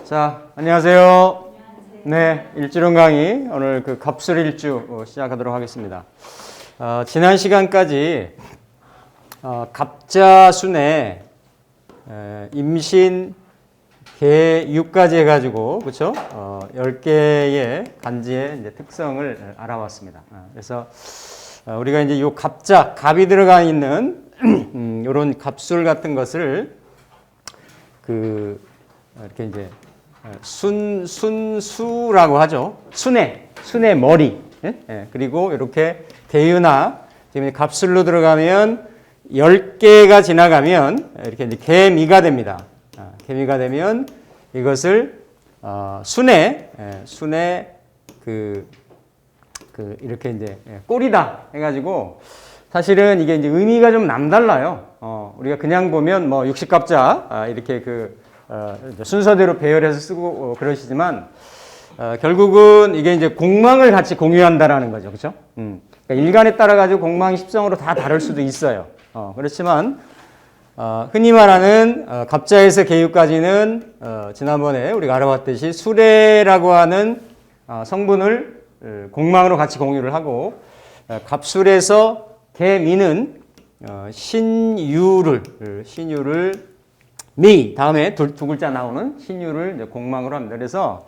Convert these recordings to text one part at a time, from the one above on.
자, 안녕하세요. 네, 일주론 강의 오늘 그 갑술일주 시작하도록 하겠습니다. 지난 시간까지 갑자순에 임신, 개, 유까지 해가지고 그렇죠? 10개의 간지의 이제 특성을 알아봤습니다. 그래서 우리가 이제 요 갑자, 갑이 들어가 있는 이런 갑술 같은 것을 이렇게 이제 순수라고 하죠. 순의 머리. 예? 그리고 이렇게 대유나 지금 갑술로 들어가면 10개가 지나가면 이렇게 이제 개미가 됩니다. 개미가 되면 이것을 순의 이렇게 이제 꼴이다 해가지고 사실은 이게 이제 의미가 좀 남달라요. 우리가 그냥 보면 뭐 육식갑자 이렇게 순서대로 배열해서 쓰고 그러시지만 결국은 이게 이제 공망을 같이 공유한다라는 거죠, 그렇죠? 그러니까 일간에 따라 가지고 공망이 십성으로 다 다를 수도 있어요. 그렇지만 흔히 말하는 갑자에서 개유까지는 지난번에 우리가 알아봤듯이 수레라고 하는 성분을 공망으로 같이 공유를 하고 갑술에서 개미는 신유를 미 다음에 두 글자 나오는 신유를 이제 공망으로 합니다. 그래서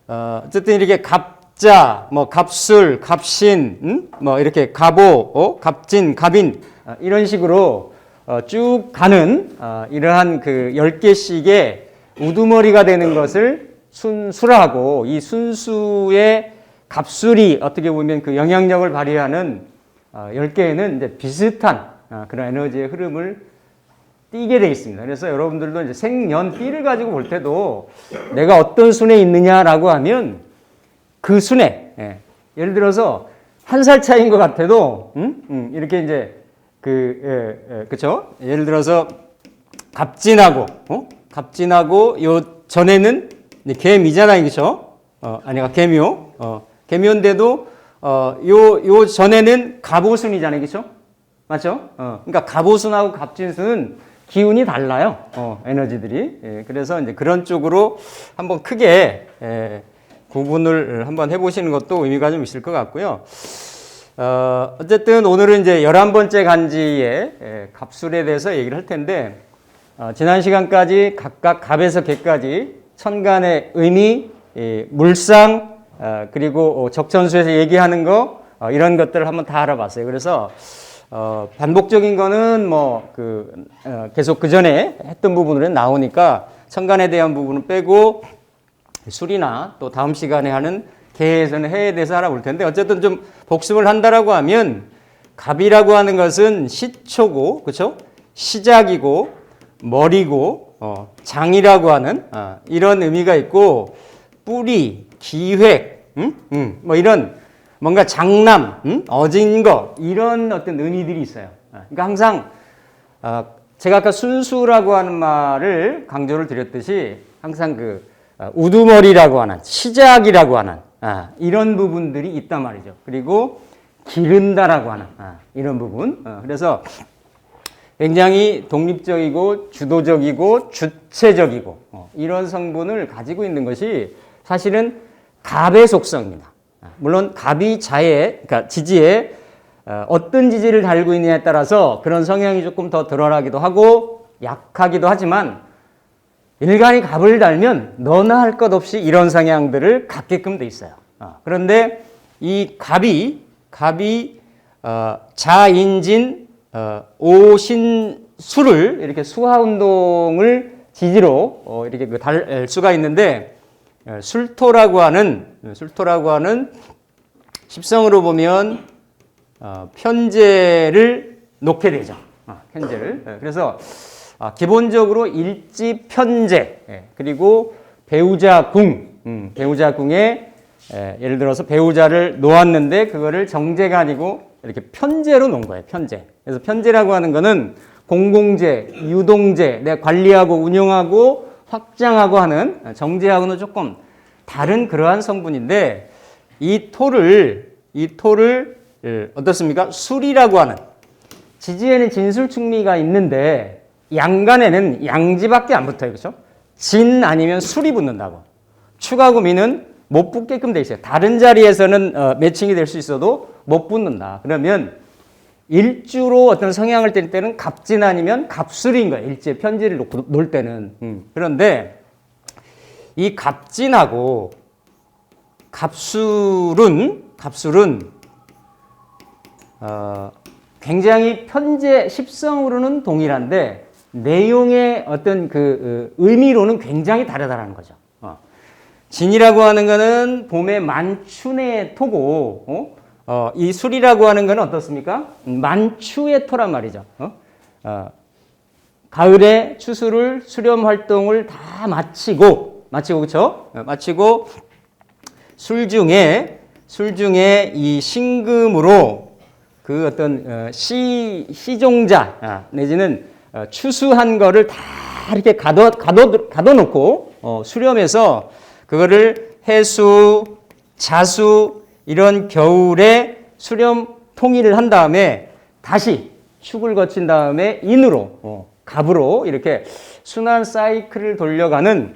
어쨌든 이렇게 갑자, 뭐 갑술, 갑신, 뭐 이렇게 갑오, 갑진, 갑인 이런 식으로 쭉 가는 이러한 그 10개씩의 우두머리가 되는 것을 순수라고, 이 순수의 갑술이 어떻게 보면 그 영향력을 발휘하는 10개에는 이제 비슷한 그런 에너지의 흐름을 띄게 되어 있습니다. 그래서 여러분들도 이제 생년띠를 가지고 볼 때도 내가 어떤 순에 있느냐라고 하면 그 순에, 예를 들어서 1살 차이인 것 같아도, 이렇게 이제 그쵸? 예를 들어서 갑진하고 요 전에는 개미잖아요, 그쵸? 아니가 개묘, 개묘인데도 요 전에는 갑오순이잖아요, 그쵸? 맞죠? 그러니까 갑오순하고 갑진순은 기운이 달라요. 에너지들이. 그래서 이제 그런 쪽으로 한번 크게 구분을 한번 해보시는 것도 의미가 좀 있을 것 같고요. 어쨌든 오늘은 이제 11번째 간지의 갑술에 대해서 얘기를 할 텐데, 지난 시간까지 각각 갑에서 개까지 천간의 의미, 물상, 그리고 적천수에서 얘기하는 거, 이런 것들을 한번 다 알아봤어요. 그래서 반복적인 거는 계속 그 전에 했던 부분으로 나오니까 천간에 대한 부분은 빼고 술이나 또 다음 시간에 하는 개에서는 해에 대해서 알아볼 텐데, 어쨌든 좀 복습을 한다라고 하면 갑이라고 하는 것은 시초고, 그렇죠? 시작이고 머리고 장이라고 하는 이런 의미가 있고, 뿌리, 기획, 뭐 이런 뭔가 장남, 어진 거, 이런 어떤 의미들이 있어요. 그러니까 항상, 제가 아까 순수라고 하는 말을 강조를 드렸듯이, 항상 우두머리라고 하는, 시작이라고 하는, 이런 부분들이 있단 말이죠. 그리고 기른다라고 하는, 이런 부분. 그래서 굉장히 독립적이고, 주도적이고, 주체적이고, 이런 성분을 가지고 있는 것이 사실은 갑의 속성입니다. 물론 갑이 그러니까 지지에 어떤 지지를 달고 있느냐에 따라서 그런 성향이 조금 더 드러나기도 하고 약하기도 하지만, 일간이 갑을 달면 너나 할 것 없이 이런 성향들을 갖게끔 돼 있어요. 그런데 이 갑이 자인진 오신수를 이렇게 수화운동을 지지로 이렇게 달 수가 있는데, 술토라고 하는 십성으로 보면 편재를 놓게 되죠. 편재를. 그래서 기본적으로 일지 편재, 그리고 배우자궁에 예를 들어서 배우자를 놓았는데 그거를 정제가 아니고 이렇게 편재로 놓은 거예요. 편재. 그래서 편재라고 하는 거는 공공재, 유동재, 내가 관리하고 운영하고 확장하고 하는 정제하고는 조금 다른 그러한 성분인데, 이 토를 이 토를 어떻습니까? 술이라고 하는, 지지에는 진술충미가 있는데 양간에는 양지밖에 안 붙어요. 그렇죠? 진 아니면 술이 붙는다고. 축하고 미는 못 붙게끔 돼 있어요. 다른 자리에서는 매칭이 될 수 있어도 못 붙는다. 그러면 일주로 어떤 성향을 뗄 때는 갑진 아니면 갑술인 거예요. 일지에 편지를 놓을 때는. 그런데 이 갑진하고 갑술은 굉장히 편제 십성으로는 동일한데 내용의 어떤 그 의미로는 굉장히 다르다라는 거죠. 진이라고 하는 거는 봄의 만춘의 토고, 이 술이라고 하는 거는 어떻습니까? 만추의 토란 말이죠. 가을에 추수를 수렴 활동을 다 마치고 그렇죠? 마치고 술 중에 이 신금으로 그 어떤 시종자 내지는 추수한 거를 다 이렇게 가둬놓고 수렴해서 그거를 해수, 자수 이런 겨울에 수렴 통일을 한 다음에 다시 축을 거친 다음에 인으로 갑으로 이렇게 순환 사이클을 돌려가는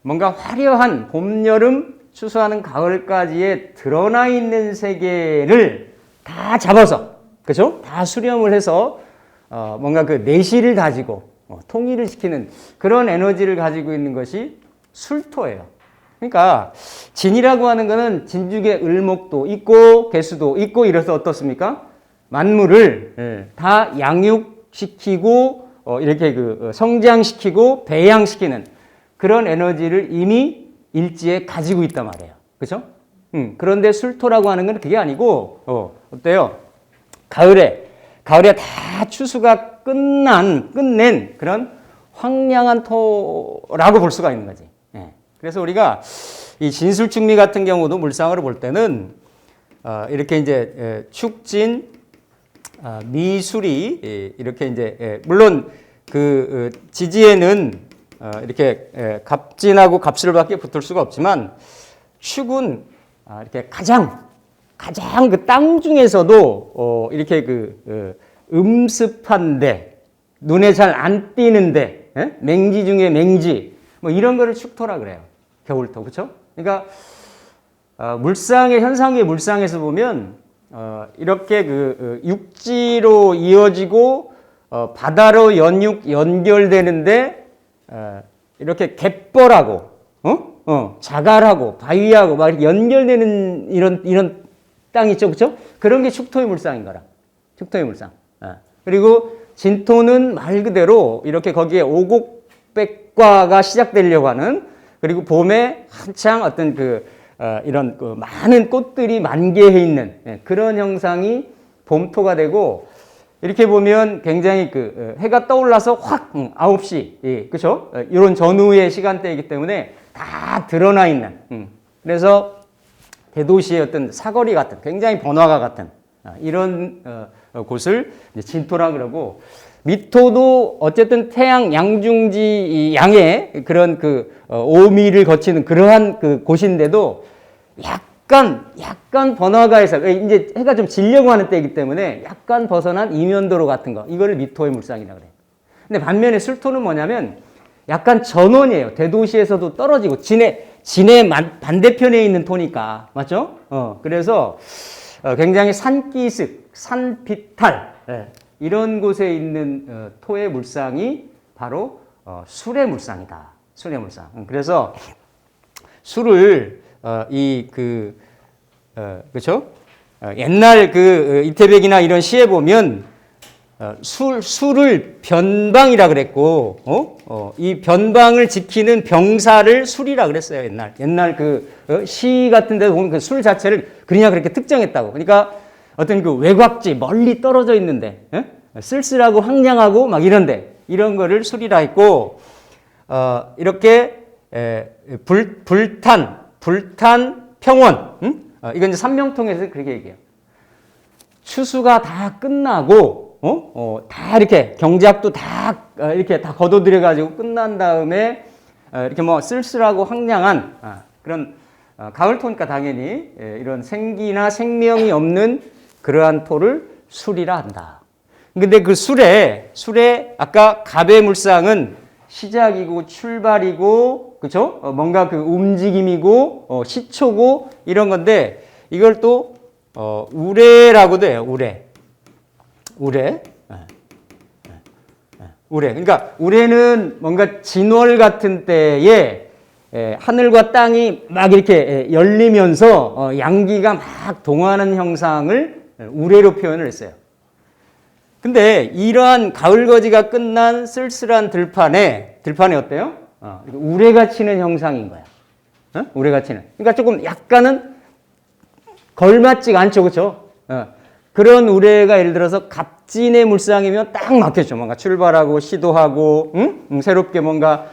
뭔가 화려한 봄, 여름, 추수하는 가을까지의 드러나 있는 세계를 다 잡아서, 그죠? 다 수렴을 해서 뭔가 그 내실을 가지고 통일을 시키는 그런 에너지를 가지고 있는 것이 술토예요. 그러니까 진이라고 하는 거는 진죽의 을목도 있고 개수도 있고 이래서 어떻습니까? 만물을 다 양육시키고 이렇게 그 성장시키고 배양시키는 그런 에너지를 이미 일지에 가지고 있단 말이에요. 그렇죠? 그런데 술토라고 하는 건 그게 아니고 어때요? 가을에 다 추수가 끝낸 그런 황량한 토라고 볼 수가 있는 거지. 그래서 우리가 이 진술충미 같은 경우도 물상으로 볼 때는 이렇게 이제 축진, 미술이 이렇게 이제 물론 그 지지에는 이렇게 갑진하고 갑술밖에 붙을 수가 없지만 축은 이렇게 가장 그 땅 중에서도 이렇게 그 음습한데 눈에 잘 안 띄는데 맹지 중에 맹지 뭐 이런 거를 축토라 그래요. 겨울토, 그렇죠? 그러니까 물상의 현상의 물상에서 보면 이렇게 그 육지로 이어지고 바다로 연결되는데 이렇게 갯벌하고 자갈하고 바위하고 막 이렇게 연결되는 이런 땅 있죠, 그렇죠? 그런 게 축토의 물상인 거라. 축토의 물상. 그리고 진토는 말 그대로 이렇게 거기에 오곡백과가 시작되려고 하는, 그리고 봄에 한창 어떤 이런 많은 꽃들이 만개해 있는 그런 형상이 봄토가 되고, 이렇게 보면 굉장히 해가 떠올라서 확 9시, 그렇죠? 이런 전후의 시간대이기 때문에 다 드러나 있는, 그래서 대도시의 어떤 사거리 같은, 굉장히 번화가 같은 이런 곳을 진토라 그러고, 미토도 어쨌든 태양 양중지 양의 그런 오미를 거치는 그러한 곳인데도 약간 번화가에서 이제 해가 좀 지려고 하는 때이기 때문에 약간 벗어난 이면도로 같은 거, 이거를 미토의 물상이라 그래요. 근데 반면에 술토는 뭐냐면 약간 전원이에요. 대도시에서도 떨어지고 진의 반대편에 있는 토니까, 맞죠? 그래서 굉장히 산기슭, 산비탈, 이런 곳에 있는 토의 물상이 바로 술의 물상이다. 술의 물상. 그래서 술을 그렇죠? 옛날 이태백이나 이런 시에 보면 술을 변방이라 그랬고, 이 변방을 지키는 병사를 술이라 그랬어요. 옛날 시 같은 데 보면 그 술 자체를 그냥 그렇게 특정했다고. 그러니까 어떤 외곽지 멀리 떨어져 있는데 쓸쓸하고 황량하고 막 이런데 이런 거를 술이라 했고, 이렇게 불탄 평원, 이건 이제 삼명통에서 그렇게 얘기해요. 추수가 다 끝나고 다 이렇게 경작도 다 이렇게 다 거둬들여 가지고 끝난 다음에 이렇게 뭐 쓸쓸하고 황량한 그런 가을 토니까 당연히 이런 생기나 생명이 없는 그러한 토를 술이라 한다. 근데 그 술에 아까 갑의 물상은 시작이고 출발이고, 그쵸? 뭔가 그 움직임이고, 시초고, 이런 건데, 이걸 또, 우레라고도 해요, 우레. 그러니까, 우레는 뭔가 진월 같은 때에 하늘과 땅이 막 이렇게 열리면서 양기가 막 동하는 형상을 우레로 표현을 했어요. 근데 이러한 가을거지가 끝난 쓸쓸한 들판에 어때요? 우레가 치는 형상인 거야. 우레가 치는. 그러니까 조금 약간은 걸맞지가 않죠, 그렇죠? 그런 우레가 예를 들어서 갑진의 물상이면 딱 맞겠죠. 뭔가 출발하고 시도하고, 새롭게 뭔가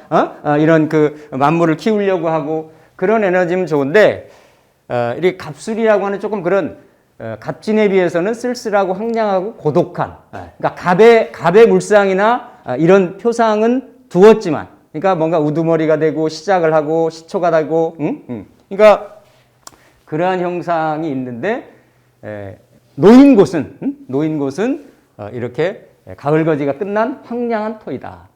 이런 그 만물을 키우려고 하고 그런 에너지면 좋은데, 이 갑술이라고 하는 조금 그런 갑진에 비해서는 쓸쓸하고 황량하고 고독한, 그러니까 갑의 물상이나 이런 표상은 두었지만, 그러니까 뭔가 우두머리가 되고 시작을 하고 시초가 되고, 그러니까 그러한 형상이 있는데, 놓인 곳은 이렇게 가을거지가 끝난 황량한 토이다.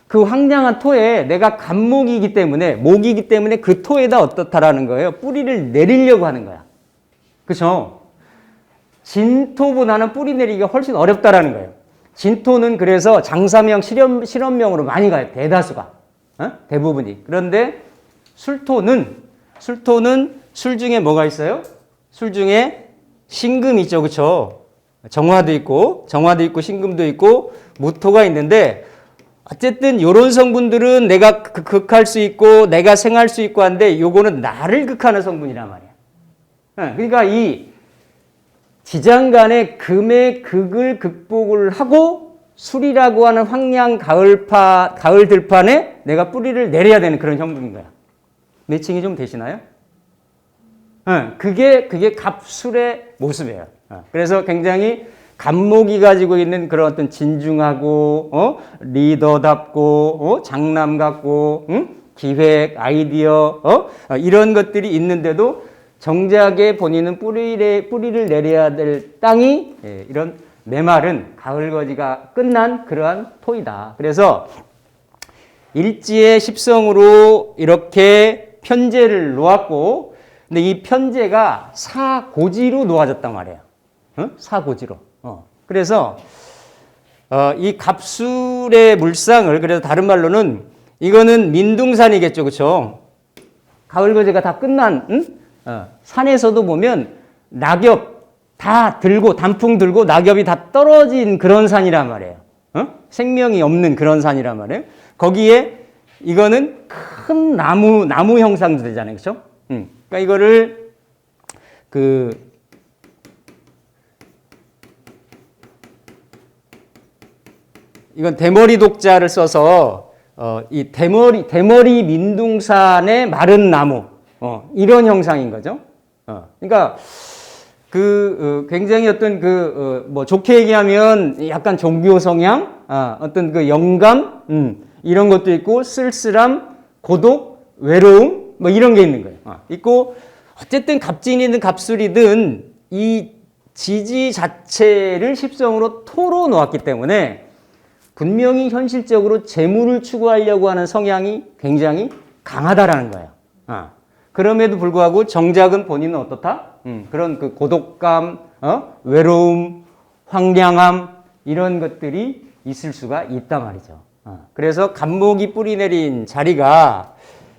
그 황량한 토에 내가 갑목이기 때문에, 목이기 때문에 그 토에다 어떻다라는 거예요. 뿌리를 내리려고 하는 거야. 그렇죠? 진토보다는 뿌리 내리기가 훨씬 어렵다라는 거예요. 진토는 그래서 장사명, 실험명으로 많이 가요. 대다수가. 대부분이. 그런데 술토는 술 중에 뭐가 있어요? 술 중에 신금이 있죠. 그렇죠? 정화도 있고 신금도 있고 무토가 있는데, 어쨌든 요런 성분들은 내가 극할 수 있고 내가 생할 수 있고 한데, 요거는 나를 극하는 성분이란 말이야. 그러니까 이 지장간의 금의 극을 극복을 하고 술이라고 하는 황량 가을 들판에 내가 뿌리를 내려야 되는 그런 형국인 거야. 매칭이 좀 되시나요? 그게 갑술의 모습이에요. 그래서 굉장히 갑목이 가지고 있는 그런 어떤 진중하고, 리더답고, 장남 같고, 기획, 아이디어, 이런 것들이 있는데도 정작에 본인은 뿌리를 내려야 될 땅이 이런 메마른 가을거지가 끝난 그러한 토이다. 그래서 일지의 십성으로 이렇게 편제를 놓았고, 근데 이 편제가 사고지로 놓아졌단 말이에요. 사고지로. 그래서 이 갑술의 물상을, 그래서 다른 말로는 이거는 민둥산이겠죠, 그렇죠? 가을거지가 다 끝난, 산에서도 보면 낙엽 다 들고, 단풍 들고 낙엽이 다 떨어진 그런 산이란 말이에요. 생명이 없는 그런 산이란 말이에요. 거기에 이거는 큰 나무 형상도 되잖아요, 그렇죠? 그러니까 이거를 이건 대머리 독자를 써서 이 대머리 민둥산의 마른 나무, 이런 형상인 거죠. 그러니까 굉장히 어떤 뭐 좋게 얘기하면 약간 종교 성향, 어떤 그 영감, 이런 것도 있고, 쓸쓸함, 고독, 외로움, 뭐 이런 게 있는 거예요. 있고, 어쨌든 갑진이든 갑술이든 이 지지 자체를 십성으로 토로 놓았기 때문에 분명히 현실적으로 재물을 추구하려고 하는 성향이 굉장히 강하다라는 거예요. 그럼에도 불구하고 정작은 본인은 어떻다? 그런 그 고독감, 외로움, 황량함, 이런 것들이 있을 수가 있단 말이죠. 그래서 갑목이 뿌리 내린 자리가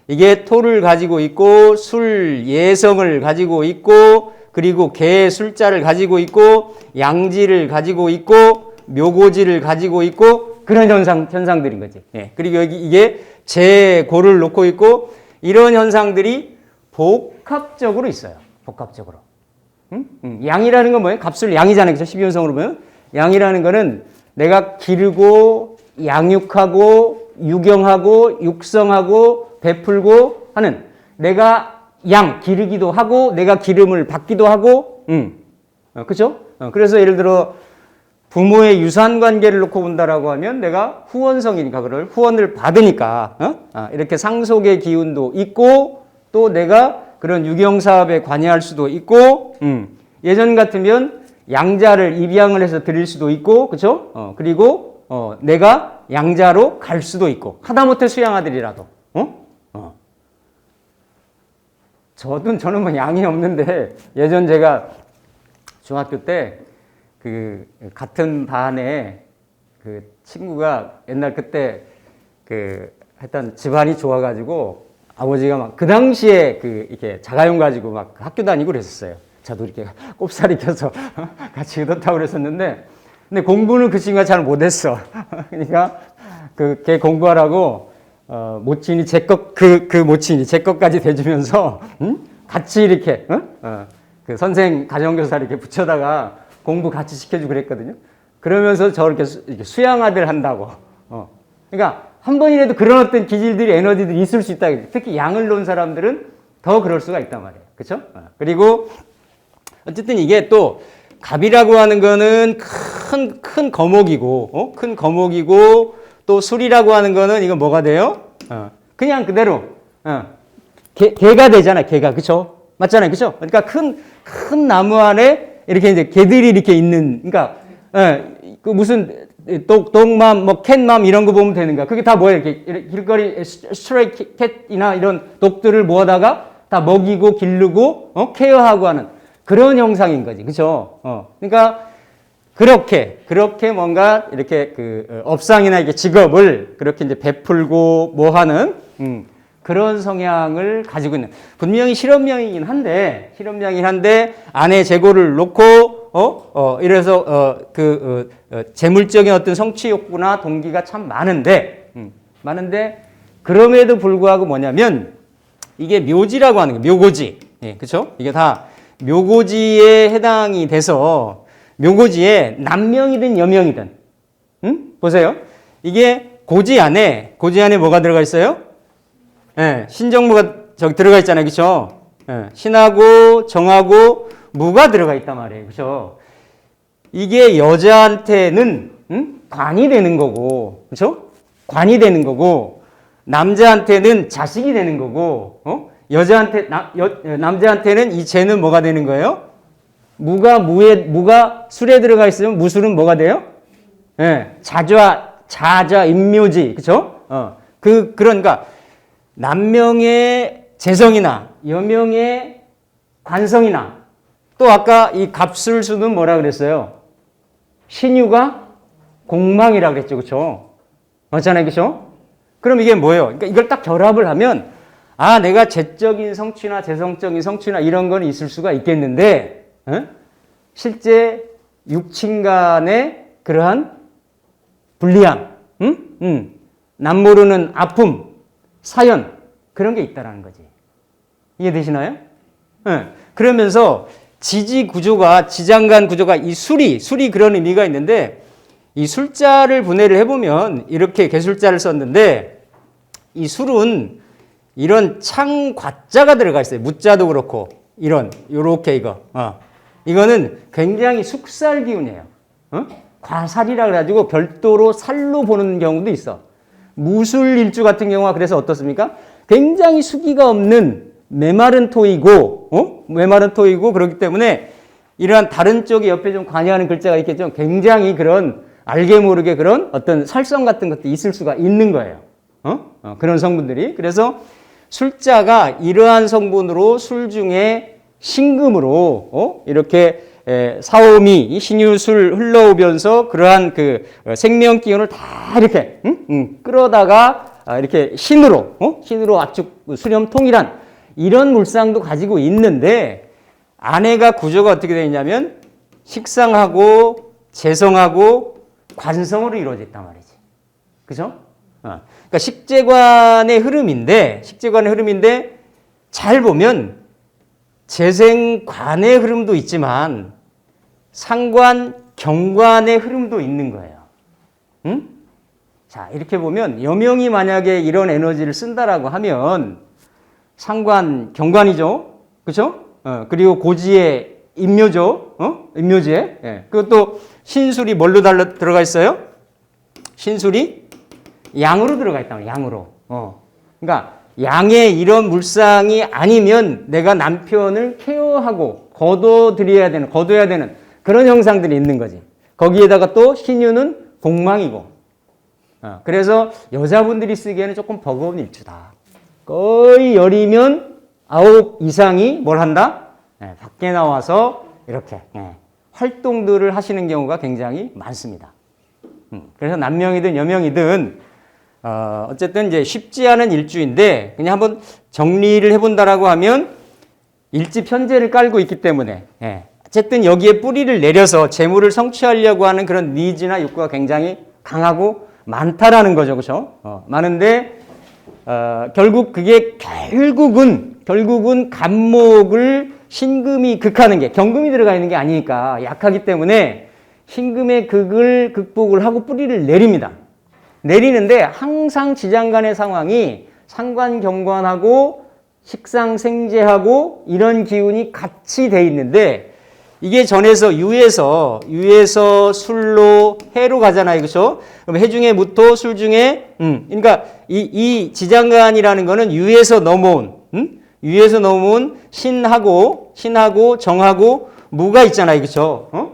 이게 토를 가지고 있고, 술 예성을 가지고 있고, 그리고 개 술자를 가지고 있고, 양지를 가지고 있고, 묘고지를 가지고 있고, 그런 현상들인 거지. 그리고 여기 이게 재고를 놓고 있고, 이런 현상들이 복합적으로 있어요. 복합적으로. 양이라는 건 뭐예요? 갑술 양이잖아요. 그죠? 12연성으로 보면. 양이라는 거는 내가 기르고, 양육하고, 유경하고, 육성하고, 베풀고 하는, 내가 기르기도 하고, 내가 기름을 받기도 하고, 그죠? 그래서 예를 들어, 부모의 유산 관계를 놓고 본다라고 하면 내가 후원성이니까, 후원을 받으니까, 이렇게 상속의 기운도 있고, 또 내가 그런 유경 사업에 관여할 수도 있고, 예전 같으면 양자를 입양을 해서 드릴 수도 있고, 그렇죠? 그리고 내가 양자로 갈 수도 있고, 하다못해 수양아들이라도, 저는 뭐 양이 없는데 예전 제가 중학교 때 그 같은 반에 그 친구가 옛날 그때 그 하여튼 집안이 좋아가지고 아버지가 막 그 당시에 그 이렇게 자가용 가지고 막 학교 다니고 그랬었어요. 저도 이렇게 꼽사리 껴서 같이 얻었다고 그랬었는데, 근데 공부는 그 친구가 잘 못했어. 그러니까 걔 공부하라고 모친이 그 모친이 제 것까지 대주면서 같이 이렇게 그 선생 가정교사 이렇게 붙여다가 공부 같이 시켜주고 그랬거든요. 그러면서 저렇게 수양아들 한다고. 그러니까 한 번이라도 그런 어떤 기질들이 에너지들이 있을 수 있다. 특히 양을 놓은 사람들은 더 그럴 수가 있단 말이에요. 그렇죠? 그리고 어쨌든 이게 또 갑이라고 하는 거는 큰 거목이고, 큰 거목이고, 또 술이라고 하는 거는 이건 뭐가 돼요? 그냥 그대로 개가 되잖아. 개가. 그렇죠? 맞잖아요. 그렇죠? 그러니까 큰 나무 안에 이렇게 이제 개들이 이렇게 있는, 그러니까 그 무슨 독맘, 뭐 캣맘 이런 거 보면 되는 거야. 그게 다 뭐예요? 이렇게 길거리 스트레이 캣이나 이런 독들을 모아다가 다 먹이고 기르고 케어하고 하는 그런 형상인 거지, 그렇죠? 그러니까 그렇게 뭔가 이렇게 그 업상이나 이게 직업을 그렇게 이제 베풀고 뭐 하는 그런 성향을 가지고 있는, 분명히 실험명이긴 한데 안에 재고를 놓고 이래서 재물적인 어떤 성취 욕구나 동기가 참 많은데 그럼에도 불구하고 뭐냐면 이게 묘지라고 하는 게 묘고지, 예, 그렇죠? 이게 다 묘고지에 해당이 돼서 묘고지에 남명이든 여명이든, 보세요. 이게 고지 안에 뭐가 들어가 있어요? 예, 신정무가 저기 들어가 있잖아요. 그렇죠? 예, 신하고 정하고 무가 들어가 있단 말이에요. 그렇죠? 이게 여자한테는 관이 되는 거고, 그렇죠? 관이 되는 거고, 남자한테는 자식이 되는 거고, 남자한테는 이 재는 뭐가 되는 거예요? 무가 술에 들어가 있으면 무술은 뭐가 돼요? 예, 자자 임묘지, 그렇죠? 그러니까 남명의 재성이나 여명의 관성이나, 또 아까 이 갑술수는 뭐라 그랬어요? 신유가 공망이라 그랬죠, 그렇죠? 맞잖아요, 그렇죠? 그럼 이게 뭐예요? 그러니까 이걸 딱 결합을 하면 내가 재적인 성취나 재성적인 성취나 이런 건 있을 수가 있겠는데, 실제 육친 간의 그러한 불리함, 남모르는 아픔, 사연, 그런 게 있다라는 거지. 이해되시나요? 네. 그러면서 지장간 구조가 이 술이 그런 의미가 있는데, 이 술자를 분해를 해보면 이렇게 개술자를 썼는데, 이 술은 이런 창과자가 들어가 있어요. 무자도 그렇고, 요렇게 이거. 이거는 굉장히 숙살 기운이에요. 과살이라 그래가지고 별도로 살로 보는 경우도 있어. 무술일주 같은 경우가 그래서 어떻습니까? 굉장히 수기가 없는 메마른 토이고, 그렇기 때문에 이러한 다른 쪽에 옆에 좀 관여하는 글자가 있겠죠. 굉장히 그런 알게 모르게 그런 어떤 살성 같은 것도 있을 수가 있는 거예요. 그런 성분들이. 그래서 술자가 이러한 성분으로 술 중에 신금으로 이렇게 사오미, 신유술 흘러오면서 그러한 그 생명 기운을 다 이렇게 끌어다가 이렇게 신으로 압축 수렴통이란 이런 물상도 가지고 있는데, 안에가 구조가 어떻게 되어 있냐면 식상하고 재성하고 관성으로 이루어져 있단 말이지. 그죠? 그러니까 식재관의 흐름인데 잘 보면 재생관의 흐름도 있지만 상관, 경관의 흐름도 있는 거예요. 자, 이렇게 보면 여명이 만약에 이런 에너지를 쓴다라고 하면 상관, 경관이죠. 그렇죠? 그리고 고지의 임묘죠. 임묘지에. 예. 그것도 신술이 뭘로 들어가 있어요? 신술이 양으로 들어가 있다. 양으로. 그러니까 양의 이런 물상이 아니면 내가 남편을 케어하고 거둬야 되는 그런 형상들이 있는 거지. 거기에다가 또 신유는 공망이고. 그래서 여자분들이 쓰기에는 조금 버거운 일주다. 거의 열이면 9 이상이 뭘 한다? 밖에 나와서 이렇게 활동들을 하시는 경우가 굉장히 많습니다. 그래서 남명이든 여명이든 어쨌든 이제 쉽지 않은 일주인데 그냥 한번 정리를 해본다라고 하면 일지 편제를 깔고 있기 때문에 어쨌든 여기에 뿌리를 내려서 재물을 성취하려고 하는 그런 니즈나 욕구가 굉장히 강하고 많다라는 거죠, 그렇죠? 많은데 결국 그게 결국은 간목을 신금이 극하는 게 경금이 들어가 있는 게 아니니까 약하기 때문에 신금의 극을 극복을 하고 뿌리를 내립니다. 내리는데 항상 지장간의 상황이 상관경관하고 식상생재하고 이런 기운이 같이 돼 있는데 이게 전에서 유에서 술로 해로 가잖아요. 그렇죠? 그럼 해 중에 무토, 술 중에 그러니까 이 지장간이라는 거는 유에서 넘어온 신하고 정하고 무가 있잖아요. 그렇죠?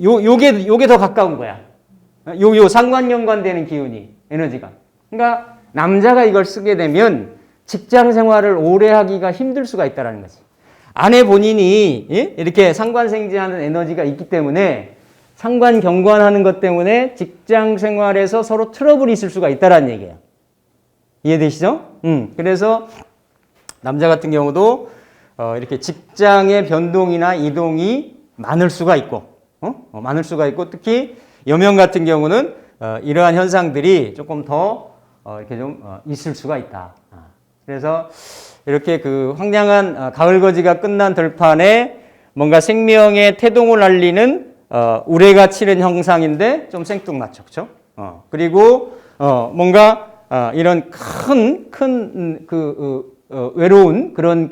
요게 더 가까운 거야. 요 상관연관되는 기운이 에너지가. 그러니까 남자가 이걸 쓰게 되면 직장 생활을 오래 하기가 힘들 수가 있다라는 거지. 아내 본인이 이렇게 상관생재하는 에너지가 있기 때문에 상관경관하는 것 때문에 직장 생활에서 서로 트러블이 있을 수가 있다라는 얘기예요. 이해되시죠? 그래서 남자 같은 경우도 이렇게 직장의 변동이나 이동이 많을 수가 있고, 특히 여명 같은 경우는 이러한 현상들이 조금 더 이렇게 좀 있을 수가 있다. 그래서 이렇게 그 황량한 가을거지가 끝난 들판에 뭔가 생명의 태동을 알리는 우레가 치는 형상인데 좀 생뚱맞죠, 그렇죠? 그리고 뭔가 이런 큰 외로운 그런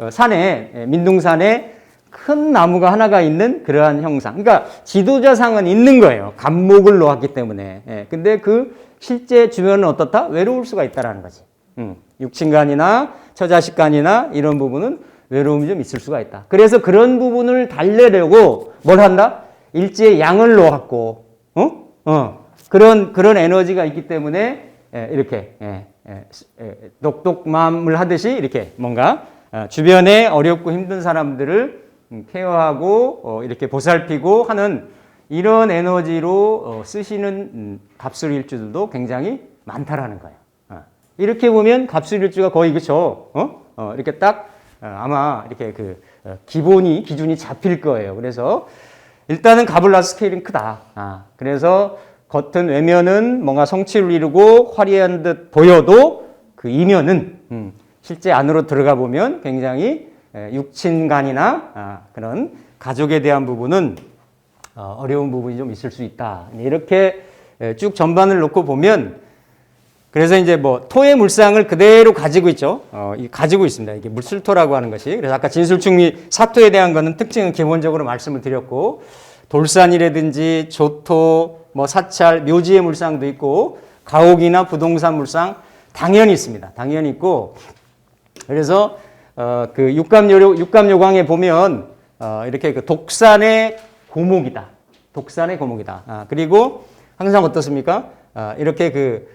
산에 민둥산에 큰 나무가 하나가 있는 그러한 형상. 그러니까 지도자상은 있는 거예요. 간목을 놓았기 때문에. 근데 그 실제 주변은 어떻다? 외로울 수가 있다라는 거지. 육친간이나 처자식간이나 이런 부분은 외로움이 좀 있을 수가 있다. 그래서 그런 부분을 달래려고 뭘 한다? 일지에 양을 놓았고, 그런 에너지가 있기 때문에 이렇게 똑똑맘을 하듯이 이렇게 뭔가 주변에 어렵고 힘든 사람들을 케어하고 이렇게 보살피고 하는 이런 에너지로 쓰시는 갑술일주들도 굉장히 많다라는 거예요. 이렇게 보면 갑술일주가 거의 그쵸? 이렇게 딱 아마 이렇게 기준이 잡힐 거예요. 그래서 일단은 가블라 스케일은 크다. 그래서 겉은 외면은 뭔가 성취를 이루고 화려한 듯 보여도 그 이면은 실제 안으로 들어가 보면 굉장히 육친간이나 그런 가족에 대한 부분은 어려운 부분이 좀 있을 수 있다. 이렇게 쭉 전반을 놓고 보면 그래서 이제 뭐 토의 물상을 그대로 가지고 있죠. 가지고 있습니다. 이게 물술토라고 하는 것이. 그래서 아까 진술충미 사토에 대한 거는 특징은 기본적으로 말씀을 드렸고 돌산이라든지 조토, 뭐 사찰, 묘지의 물상도 있고 가옥이나 부동산 물상 당연히 있습니다. 당연히 있고 그래서 그 육감요강에 보면 이렇게 그 독산의 고목이다. 독산의 고목이다. 그리고 항상 어떻습니까? 이렇게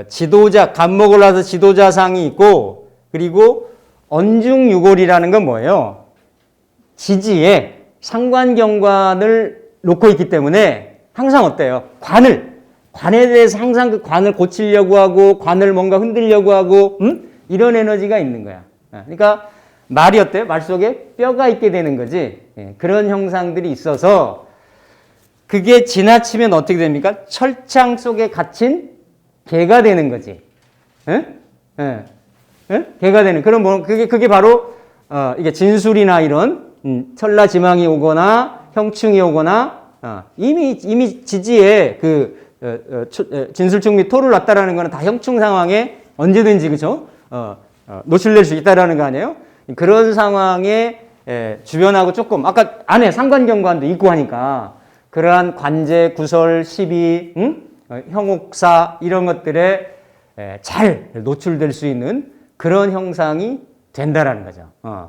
지도자, 간목을 놔서 지도자상이 있고, 그리고 언중유골이라는 건 뭐예요? 지지에 상관경관을 놓고 있기 때문에 항상 어때요? 관에 대해서 항상 그 관을 고치려고 하고, 관을 뭔가 흔들려고 하고, 이런 에너지가 있는 거야. 그러니까 말이 어때요? 말 속에 뼈가 있게 되는 거지. 그런 형상들이 있어서 그게 지나치면 어떻게 됩니까? 철창 속에 갇힌 개가 되는 거지. 개가 되는. 그럼 뭐, 그게 바로, 이게 진술이나 이런, 천라지망이 오거나, 형충이 오거나, 이미 지지에 진술충미 토를 놨다라는 거는 다 형충 상황에 언제든지, 그죠? 노출될 수 있다라는 거 아니에요? 그런 상황에, 주변하고 조금, 아까 안에 상관경관도 있고 하니까, 그러한 관제, 구설, 시비, 형옥사 이런 것들에 잘 노출될 수 있는 그런 형상이 된다라는 거죠.